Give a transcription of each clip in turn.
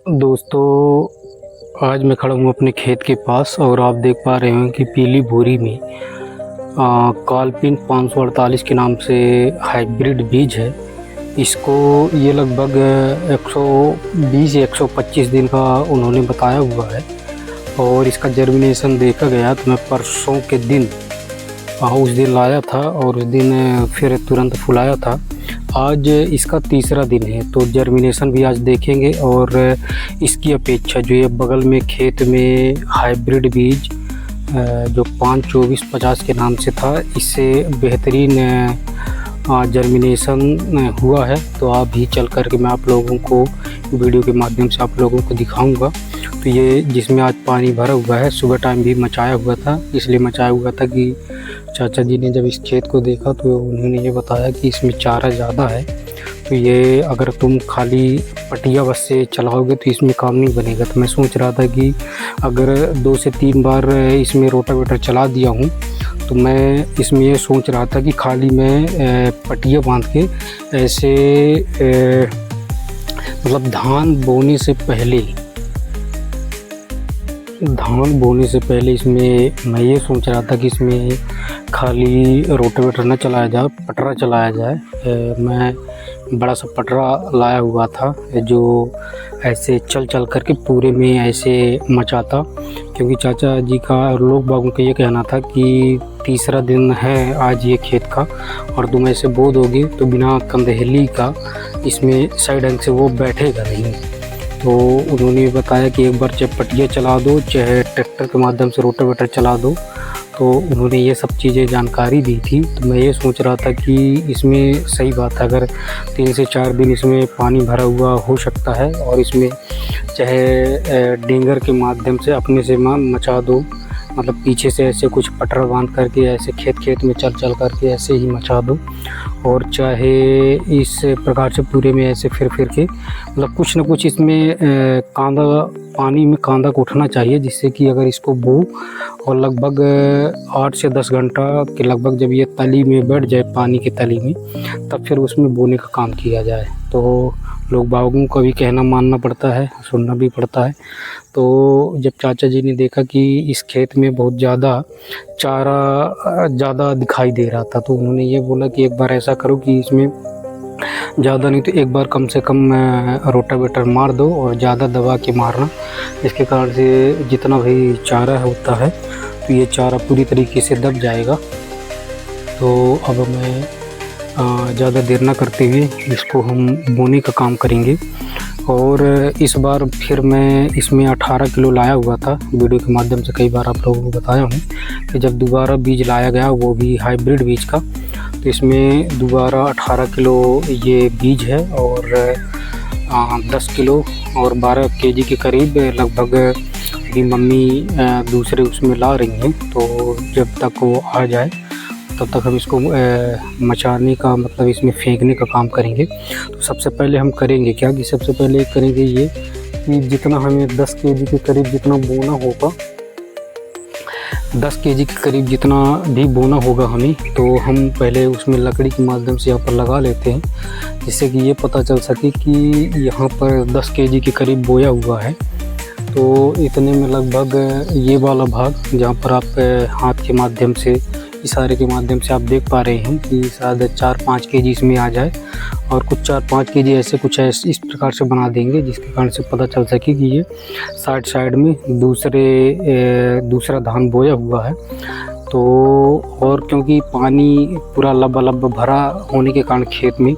दोस्तों, आज मैं खड़ा हूँ अपने खेत के पास और आप देख पा रहे हैं कि पीली बोरी में कालपिन 548 के नाम से हाइब्रिड बीज है। इसको ये लगभग 120 या 125 दिन का उन्होंने बताया हुआ है और इसका जर्मिनेशन देखा गया तो मैं परसों के दिन उस दिन लाया था और उस दिन फिर तुरंत फुलाया था। आज इसका तीसरा दिन है तो जर्मिनेशन भी आज देखेंगे और इसकी अपेक्षा जो ये बगल में खेत में हाइब्रिड बीज जो 52450 के नाम से था, इससे बेहतरीन जर्मिनेशन हुआ है। तो आप भी चल कर के मैं आप लोगों को वीडियो के माध्यम से आप लोगों को दिखाऊंगा। तो ये जिसमें आज पानी भरा हुआ है, सुबह टाइम भी मचाया हुआ था, इसलिए मचाया हुआ था कि चाचा जी ने जब इस खेत को देखा तो उन्होंने ये बताया कि इसमें चारा ज़्यादा है। तो ये अगर तुम खाली पटिया बस से चलाओगे तो इसमें काम नहीं बनेगा। तो मैं सोच रहा था कि अगर 2 से 3 बार इसमें रोटावेटर चला दिया हूँ तो मैं इसमें ये सोच रहा था कि खाली मैं पटिया बांध के ऐसे मतलब धान बोने से पहले इसमें मैं ये सोच रहा था कि इसमें खाली रोटावेटर न चलाया जाए, पटरा चलाया जाए। मैं बड़ा सा पटरा लाया हुआ था जो ऐसे चल करके पूरे में ऐसे मचाता, क्योंकि चाचा जी का और लोग बागों का ये कहना था कि तीसरा दिन है आज ये खेत का और तुम ऐसे बो दोगे तो बिना कंदहेली का इसमें साइड एंड से वो बैठेगा नहीं। तो उन्होंने बताया कि एक बार चाहे पटिया चला दो चाहे ट्रैक्टर के माध्यम से रोटावेटर चला दो। तो उन्होंने ये सब चीज़ें जानकारी दी थी। तो मैं ये सोच रहा था कि इसमें सही बात है, अगर 3 से 4 दिन इसमें पानी भरा हुआ हो सकता है और इसमें चाहे डिंगर के माध्यम से अपने से मचा दो, मतलब पीछे से ऐसे कुछ पटरा बांध करके ऐसे खेत में चल करके ऐसे ही मचा दो, और चाहे इस प्रकार से पूरे में ऐसे फिर के मतलब कुछ न कुछ इसमें पानी में कांदा को उठना चाहिए, जिससे कि अगर इसको बो और लगभग 8 से 10 घंटा के लगभग जब ये तली में बैठ जाए पानी की तली में, तब फिर उसमें बोने का काम किया जाए। तो लोग बागों का भी कहना मानना पड़ता है, सुनना भी पड़ता है। तो जब चाचा जी ने देखा कि इस खेत में बहुत ज़्यादा चारा ज़्यादा दिखाई दे रहा था, तो उन्होंने ये बोला कि एक बार ऐसा करो कि इसमें ज़्यादा नहीं तो एक बार कम से कम रोटावेटर मार दो और ज़्यादा दबा के मारना, इसके कारण से जितना भी चारा होता है तो ये चारा पूरी तरीके से दब जाएगा। तो अब मैं ज़्यादा देर ना करते हुए इसको हम बोने का काम करेंगे। और इस बार फिर मैं इसमें 18 किलो लाया हुआ था, वीडियो के माध्यम से कई बार आप लोगों को बताया हूँ कि जब दोबारा बीज लाया गया वो भी हाइब्रिड बीज का, तो इसमें दोबारा 18 किलो ये बीज है और 10 किलो और 12 केजी के करीब लगभग अभी मम्मी दूसरे उसमें ला रही हैं। तो जब तक वो आ जाए तब तक हम इसको मचाने का मतलब इसमें फेंकने का काम करेंगे। तो सबसे पहले हम करेंगे क्या कि सबसे पहले करेंगे ये कि जितना हमें 10 केजी के करीब जितना बोना होगा, 10 केजी के करीब जितना भी बोना होगा हमें, तो हम पहले उसमें लकड़ी के माध्यम से यहाँ पर लगा लेते हैं, जिससे कि ये पता चल सके कि यहाँ पर 10 केजी के करीब बोया हुआ है। तो इतने में लगभग ये वाला भाग जहाँ पर आप हाथ के माध्यम से इशारे के माध्यम से आप देख पा रहे हैं कि शायद 4-5 केजी इसमें आ जाए, और कुछ 4-5 केजी ऐसे कुछ ऐसे इस प्रकार से बना देंगे जिसके कारण से पता चल सके कि ये साइड में दूसरा धान बोया हुआ है। तो और क्योंकि पानी पूरा लबालब भरा होने के कारण खेत में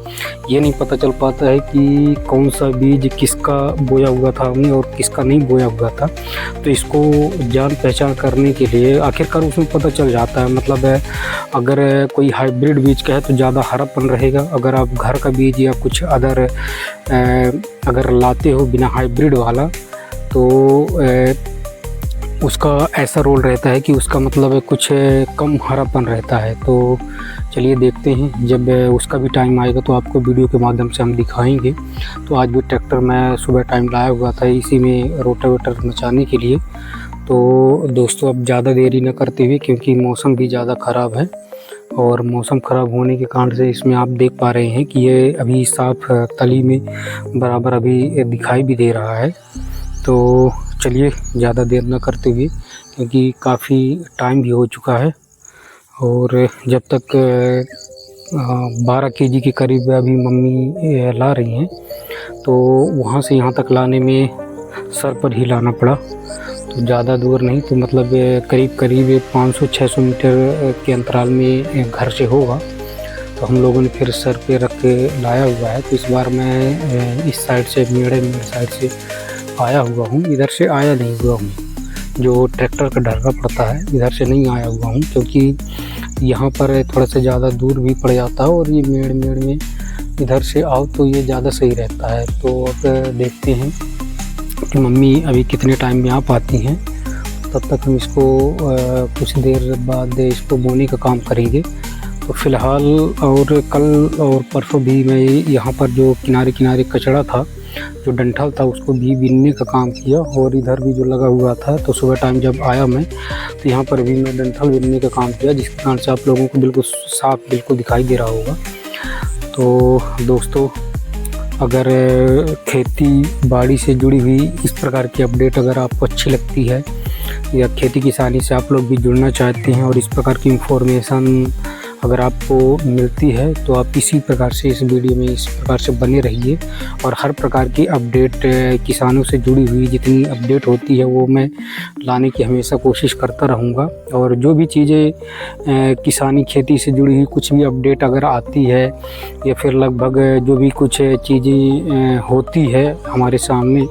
ये नहीं पता चल पाता है कि कौन सा बीज किसका बोया हुआ था हमने और किसका नहीं बोया हुआ था। तो इसको जान पहचान करने के लिए आखिरकार उसमें पता चल जाता है। मतलब अगर कोई हाइब्रिड बीज का है तो ज़्यादा हरापन रहेगा, अगर आप घर का बीज या कुछ अदर अगर लाते हो बिना हाइब्रिड वाला तो उसका ऐसा रोल रहता है कि उसका मतलब कुछ कम हरापन रहता है। तो चलिए देखते हैं, जब उसका भी टाइम आएगा तो आपको वीडियो के माध्यम से हम दिखाएंगे। तो आज भी ट्रैक्टर मैं सुबह टाइम लाया हुआ था इसी में रोटावेटर मचाने के लिए। तो दोस्तों अब ज़्यादा देरी न करते हुए, क्योंकि मौसम भी ज़्यादा ख़राब है, और मौसम ख़राब होने के कारण से इसमें आप देख पा रहे हैं कि ये अभी साफ तली में बराबर अभी दिखाई भी दे रहा है। तो चलिए ज़्यादा देर न करते हुए, क्योंकि काफ़ी टाइम भी हो चुका है और जब तक 12 केजी के करीब अभी मम्मी ला रही हैं, तो वहाँ से यहाँ तक लाने में सर पर ही लाना पड़ा। तो ज़्यादा दूर नहीं, तो मतलब करीब 500-600 मीटर के अंतराल में घर से होगा। तो हम लोगों ने फिर सर पे रख के लाया हुआ है। तो इस बार मैं इस साइड से मेरे साइड से आया हुआ हूँ, इधर से आया नहीं हुआ हूँ। जो ट्रैक्टर का ढर्रा पड़ता है इधर से नहीं आया हुआ हूँ, क्योंकि यहाँ पर थोड़ा सा ज़्यादा दूर भी पड़ जाता है और ये मेड़ में इधर से आओ तो ये ज़्यादा सही रहता है। तो अब देखते हैं कि मम्मी अभी कितने टाइम में आ पाती हैं। तब तक हम इसको कुछ देर बाद इसको बोने का काम करेंगे। तो फ़िलहाल और कल और परसों भी मैं यहाँ पर जो किनारे कचड़ा था, जो डंठल था, उसको भी बीनने का काम किया। और इधर भी जो लगा हुआ था, तो सुबह टाइम जब आया मैं, तो यहाँ पर भी मैं डंठल बीनने का काम किया, जिसके कारण से आप लोगों को बिल्कुल साफ बिल्कुल दिखाई दे रहा होगा। तो दोस्तों, अगर खेती बाड़ी से जुड़ी हुई इस प्रकार की अपडेट अगर आपको अच्छी लगती है, या खेती किसानी से आप लोग भी जुड़ना चाहते हैं और इस प्रकार की इंफॉर्मेशन अगर आपको मिलती है, तो आप इसी प्रकार से इस वीडियो में इस प्रकार से बने रहिए। और हर प्रकार की अपडेट, किसानों से जुड़ी हुई जितनी अपडेट होती है वो मैं लाने की हमेशा कोशिश करता रहूँगा। और जो भी चीज़ें किसानी खेती से जुड़ी हुई कुछ भी अपडेट अगर आती है, या फिर लगभग जो भी कुछ चीज़ें होती है हमारे सामने,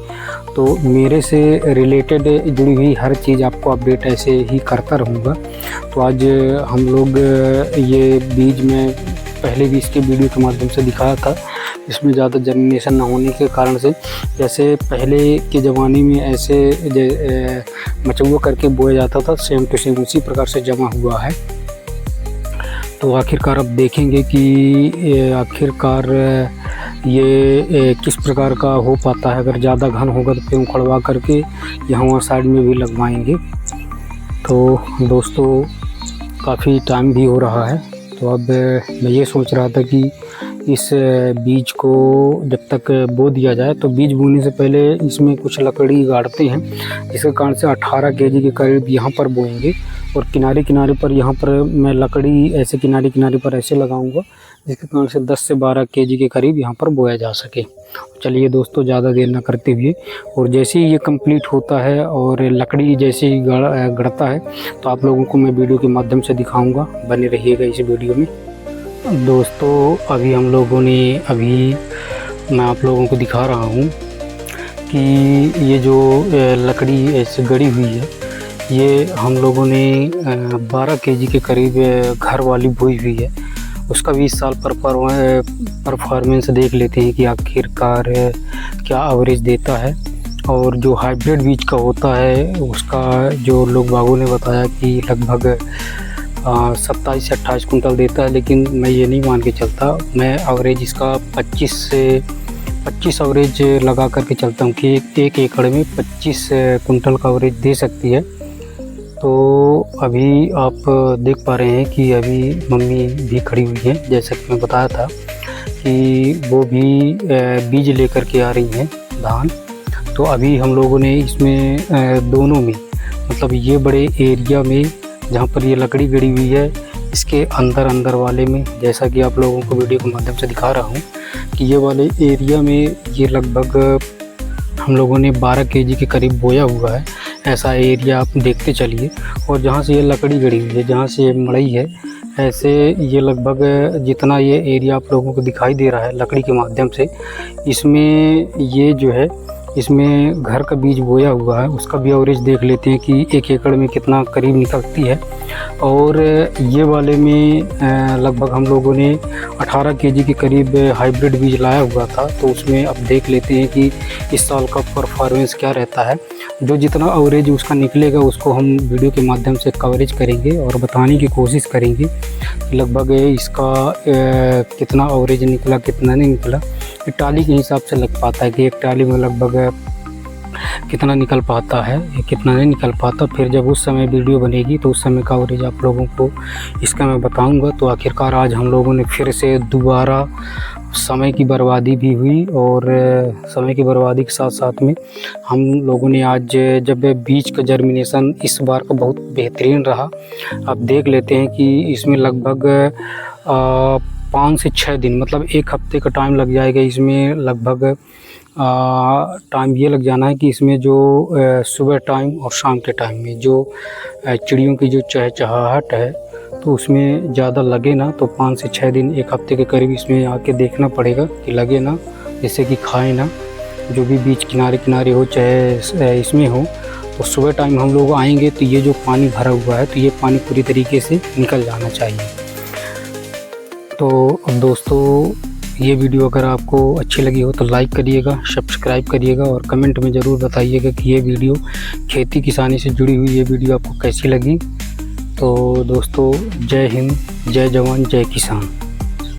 तो मेरे से रिलेटेड जुड़ी हुई हर चीज़ आपको अपडेट ऐसे ही करता रहूँगा। तो आज हम लोग ये बीज में पहले भी इसके वीडियो के माध्यम से दिखाया था, इसमें ज़्यादा जर्मिनेशन ना होने के कारण से, जैसे पहले के ज़माने में ऐसे मचौवा करके बोया जाता था, सेम टू सेम उसी प्रकार से जमा हुआ है। तो आखिरकार अब देखेंगे कि आखिरकार ये किस प्रकार का हो पाता है। अगर ज़्यादा घन होगा तो फिर उखड़वा करके यहाँ साइड में भी लगवाएंगे। तो दोस्तों, काफ़ी टाइम भी हो रहा है। तो अब मैं ये सोच रहा था कि इस बीज को जब तक बो दिया जाए, तो बीज बोने से पहले इसमें कुछ लकड़ी गाड़ते हैं, जिसके कारण से 18 केजी के करीब यहाँ पर बोएंगे। और किनारे पर यहाँ पर मैं लकड़ी ऐसे किनारे पर ऐसे लगाऊंगा, जिसके कारण से 10 से 12 केजी के करीब यहाँ पर बोया जा सके। चलिए दोस्तों, ज़्यादा देर ना करते हुए, और जैसे ही ये कंप्लीट होता है और लकड़ी जैसे ही गड़ता है, तो आप लोगों को मैं वीडियो के माध्यम से दिखाऊंगा। बने रहिएगा इस वीडियो में। दोस्तों, अभी हम लोगों ने मैं आप लोगों को दिखा रहा हूँ कि ये जो लकड़ी ऐसे गड़ी हुई है, ये हम लोगों ने 12 केजी के करीब घर वाली बोई हुई है। उसका भी इस साल परफॉर्मेंस देख लेते हैं कि आखिरकार क्या एवरेज देता है। और जो हाइब्रिड बीज का होता है, उसका जो लोग बागों ने बताया कि लगभग 27 से 28 कुंटल देता है, लेकिन मैं ये नहीं मान के चलता। मैं एवरेज इसका 25 से 25 एवरेज लगा करके चलता हूँ कि एक एकड़ में 25 कुंटल का एवरेज दे सकती है। तो अभी आप देख पा रहे हैं कि अभी मम्मी भी खड़ी हुई हैं, जैसा कि मैं बताया था कि वो भी बीज लेकर के आ रही हैं धान। तो अभी हम लोगों ने इसमें दोनों में, मतलब ये बड़े एरिया में जहाँ पर ये लकड़ी गड़ी हुई है, इसके अंदर वाले में, जैसा कि आप लोगों को वीडियो के माध्यम से दिखा रहा हूँ कि ये वाले एरिया में ये लगभग हम लोगों ने 12 केजी के करीब बोया हुआ है। ऐसा एरिया आप देखते चलिए। और जहाँ से ये लकड़ी गड़ी हुई है, जहाँ से ये मड़ई है, ऐसे ये लगभग जितना ये एरिया आप लोगों को दिखाई दे रहा है लकड़ी के माध्यम से, इसमें ये जो है, इसमें घर का बीज बोया हुआ है। उसका भी एवरेज देख लेते हैं कि एक एकड़ में कितना करीब निकलती है। और ये वाले में लगभग हम लोगों ने 18 केजी के करीब हाइब्रिड बीज लाया हुआ था। तो उसमें अब देख लेते हैं कि इस साल का परफॉर्मेंस क्या रहता है। जो जितना एवरेज उसका निकलेगा, उसको हम वीडियो के माध्यम से कवरेज करेंगे और बताने की कोशिश करेंगे कि लगभग इसका कितना एवरेज निकला, कितना नहीं निकला। टाली के हिसाब से लग पाता है कि एक टाली में लगभग कितना निकल पाता है, कितना नहीं निकल पाता। फिर जब उस समय वीडियो बनेगी तो उस समय का एवरेज आप लोगों को इसका मैं बताऊंगा। तो आखिरकार आज हम लोगों ने फिर से दोबारा समय की बर्बादी भी हुई, और समय की बर्बादी के साथ साथ में हम लोगों ने आज जब बीज का जर्मिनेशन इस बार का बहुत बेहतरीन रहा। अब देख लेते हैं कि इसमें लगभग 5 से 6 दिन, मतलब 1 हफ्ते का टाइम लग जाएगा। इसमें लगभग टाइम ये लग जाना है कि इसमें जो सुबह टाइम और शाम के टाइम में जो चिड़ियों की जो चहचहाहट है तो उसमें ज़्यादा लगे ना, तो 5 से 6 दिन 1 हफ्ते के करीब इसमें आके देखना पड़ेगा कि लगे ना, जैसे कि खाए ना। जो भी बीच किनारे किनारे हो चाहे इसमें हो, तो सुबह टाइम हम लोग आएंगे तो ये जो पानी भरा हुआ है तो ये पानी पूरी तरीके से निकल जाना चाहिए। तो अब दोस्तों, ये वीडियो अगर आपको अच्छी लगी हो तो लाइक करिएगा, सब्सक्राइब करिएगा और कमेंट में ज़रूर बताइएगा कि ये वीडियो खेती किसानी से जुड़ी हुई ये वीडियो आपको कैसी लगी। तो दोस्तों, जय हिंद, जय जवान, जय किसान।